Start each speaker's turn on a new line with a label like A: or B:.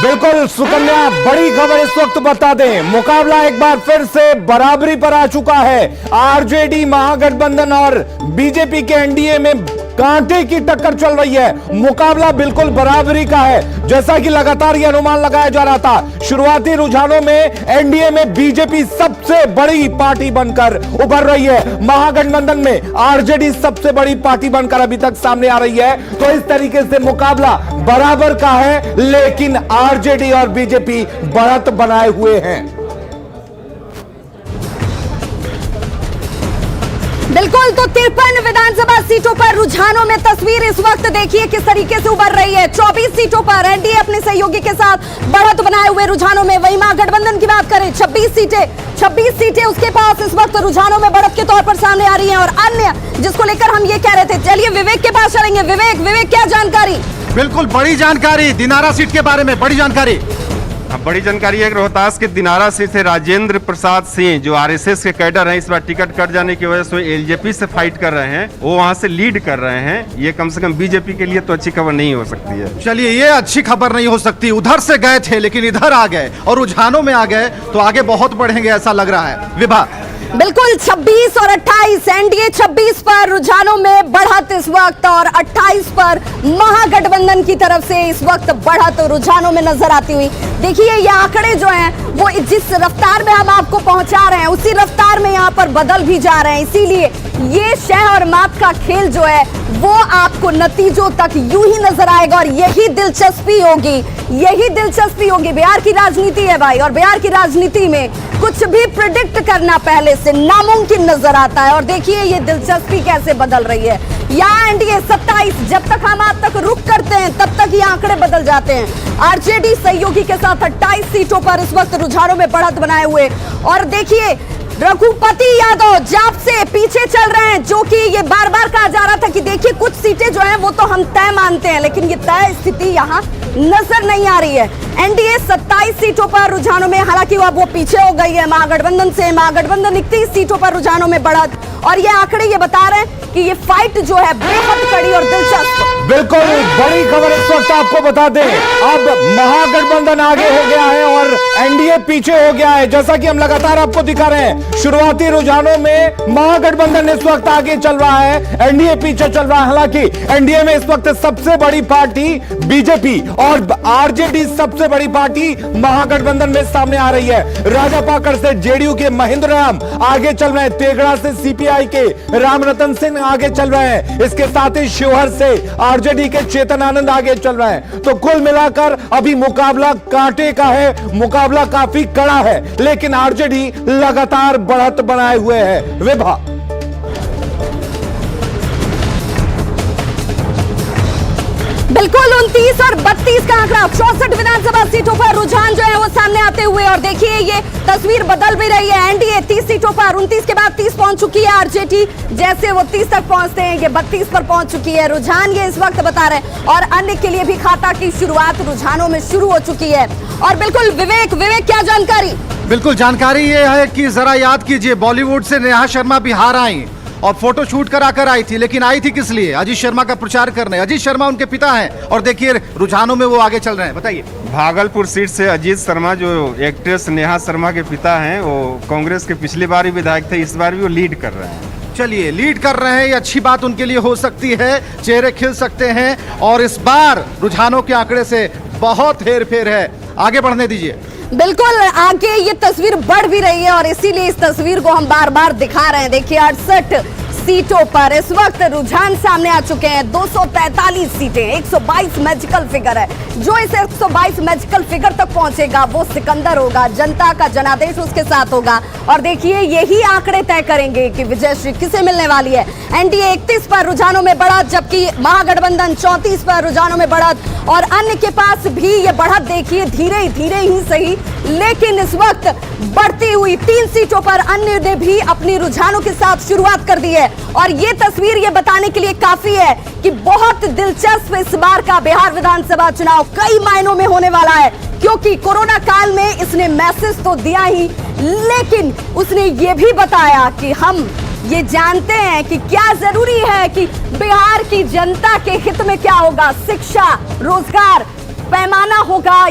A: बिल्कुल सुकन्या, बड़ी खबर इस वक्त बता दें, मुकाबला एक बार फिर से बराबरी पर आ चुका है। आरजेडी महागठबंधन और बीजेपी के एनडीए में कांटे की टक्कर चल रही है। मुकाबला बिल्कुल बराबरी का है, जैसा कि लगातार यह अनुमान लगाया जा रहा था। शुरुआती रुझानों में एनडीए में बीजेपी सबसे बड़ी पार्टी बनकर उभर रही है, महागठबंधन में आरजेडी सबसे बड़ी पार्टी बनकर अभी तक सामने आ रही है। तो इस तरीके से मुकाबला बराबर का है, लेकिन आरजेडी और बीजेपी बढ़त बनाए हुए हैं।
B: बिल्कुल, तो 53 विधानसभा सीटों पर रुझानों में तस्वीर इस वक्त देखिए किस तरीके से उभर रही है। 24 सीटों पर एनडीए अपने सहयोगी के साथ बढ़त बनाए हुए रुझानों में। वहीं महागठबंधन की बात करें, 26 सीटें उसके पास इस वक्त रुझानों में बढ़त के तौर पर सामने आ रही हैं। और अन्य जिसको लेकर हम ये कह रहे थे, चलिए विवेक के पास चलेंगे। विवेक क्या जानकारी?
C: बिल्कुल बड़ी जानकारी, दिनारा सीट के बारे में बड़ी जानकारी।
D: बड़ी जानकारी है कि रोहतास के दिनारा सीट से राजेंद्र प्रसाद सिंह जो आरएसएस के कैडर हैं, इस बार टिकट कट जाने की वजह से एलजेपी से फाइट कर रहे हैं, वो वहां से लीड कर रहे हैं। ये कम से कम बीजेपी के लिए तो अच्छी खबर नहीं हो सकती है।
C: चलिए, ये अच्छी खबर नहीं हो सकती। उधर से गए थे लेकिन इधर आ गए और रुझानों में आ गए तो आगे बहुत बढ़ेंगे ऐसा लग रहा है। विभा,
B: बिल्कुल 26 और 28 एनडीए 26 पर रुझानों में बढ़त इस वक्त, और 28 पर महागठबंधन की तरफ से इस वक्त बढ़त रुझानों में नजर आती हुई। देखिए ये आंकड़े जो हैं वो जिस रफ्तार में हम आपको पहुंचा रहे हैं उसी रफ्तार में यहाँ पर बदल भी जा रहे हैं। इसीलिए ये शह और माप का खेल जो है वो आपको नतीजों तक यूं ही नजर आएगा, और यही दिलचस्पी होगी। बिहार की राजनीति है भाई, और बिहार की राजनीति में कुछ भी प्रिडिक्ट करना पहले से नामुमकिन नजर आता है। और देखिए ये दिलचस्पी कैसे बदल रही है। यहाँ एनडीए 27, जब तक हम आप तक रुक करते हैं तब तक ये आंकड़े बदल जाते हैं। आरजेडी सहयोगी के साथ 28 सीटों पर इस वक्त रुझानों में बढ़त बनाए हुए। और देखिए रघुपति यादव जाप से पीछे चल रहे हैं, जो कि ये बार बार कहा जा रहा था कि देखिए कुछ सीटें जो हैं वो तो हम तय मानते हैं, लेकिन ये तय स्थिति यहाँ नजर नहीं आ रही है। एनडीए 27 सीटों पर रुझानों में, हालांकि वो पीछे हो गई है महागठबंधन से। महागठबंधन 31 सीटों पर रुझानों में बढ़त, और ये आंकड़े ये बता रहे हैं कि ये फाइट जो है बेहद कड़ी और दिलचस्प।
A: बिल्कुल बड़ी खबर इस वक्त आपको बता दें, अब महागठबंधन आगे हो गया है और एनडीए पीछे हो गया है। जैसा कि हम लगातार आपको दिखा रहे हैं, शुरुआती रुझानों में महागठबंधन इस वक्त आगे चल रहा है, एनडीए पीछे चल रहा है। हालांकि एनडीए में इस वक्त सबसे बड़ी पार्टी बीजेपी और आरजेडी सबसे बड़ी पार्टी महागठबंधन में सामने आ रही है। राजापाकड़ से जेडीयू के महेंद्र राम आगे चल रहे हैं, तेगड़ा से सीपीआई के रामरतन सिंह आगे चल रहे हैं, इसके साथ ही शिवहर से आरजेडी के चेतन आनंद आगे चल रहे हैं। तो कुल मिलाकर अभी मुकाबला कांटे का है, मुकाबला काफी कड़ा है, लेकिन आरजेडी लगातार बढ़त बनाए हुए है। विभा,
B: बिल्कुल 29 और 32 का आंकड़ा, 64 विधानसभा सीटों पर रुझान जो है वो सामने आते हुए। और देखिए ये तस्वीर बदल भी रही है। एनडीए 30 सीटों पर, 29 के बाद 30 पहुंच चुकी है। आरजेडी जैसे वो 30 तक पहुंचते हैं ये 32 पर पहुंच चुकी है। रुझान ये इस वक्त बता रहे हैं, और अन्य के लिए भी खाता की शुरुआत रुझानों में शुरू हो चुकी है। और बिल्कुल विवेक क्या जानकारी?
C: बिल्कुल जानकारी ये है कि जरा याद कीजिए, बॉलीवुड से नेहा शर्मा बिहार आई और फोटो शूट कराकर आई थी, लेकिन आई थी किस लिए? अजीत शर्मा का प्रचार करने। अजीत शर्मा उनके पिता हैं और देखिए रुझानों में वो आगे चल रहे हैं। बताइए।
D: भागलपुर सीट से अजीत शर्मा जो एक्ट्रेस नेहा शर्मा के पिता हैं, वो कांग्रेस के पिछली बार भी विधायक थे, इस बार भी वो लीड कर रहे हैं।
C: चलिए, लीड कर रहे हैं, ये अच्छी बात उनके लिए हो सकती है, चेहरे खिल सकते हैं। और इस बार रुझानों के आंकड़े से बहुत हेर फेर है, आगे बढ़ने दीजिए।
B: बिल्कुल आगे ये तस्वीर बढ़ भी रही है, और इसीलिए इस तस्वीर को हम बार बार दिखा रहे हैं। देखिए 68 सीटों पर इस वक्त रुझान सामने आ चुके हैं। 243 सीटें, 122 मैजिकल फिगर है। जो इस 122 मैजिकल फिगर तक पहुंचेगा वो सिकंदर होगा, जनता का जनादेश उसके साथ होगा। और देखिए यही आंकड़े तय करेंगे कि विजयश्री किसे मिलने वाली है। एनडीए 31 पर रुझानों में बढ़त, जबकि महागठबंधन 34 पर रुझानों में बढ़त, और अन्य के पास भी ये बढ़त देखिए धीरे धीरे ही सही, लेकिन इस वक्त बढ़ती हुई 3 सीटों पर अन्य ने भी अपनी रुझानों के साथ शुरुआत कर दी है। और ये तस्वीर ये बताने के लिए काफी है कि बहुत दिलचस्प इस बार का बिहार विधानसभा चुनाव कई मायनों में होने वाला है, क्योंकि कोरोना काल में इसने मैसेज तो दिया ही, लेकिन उसने ये भी बताया कि हम ये जानते हैं कि क्या जरूरी है कि बिहार की जनता के हित में क्या होगा। शिक्षा, रोजगार, पैमाना होगा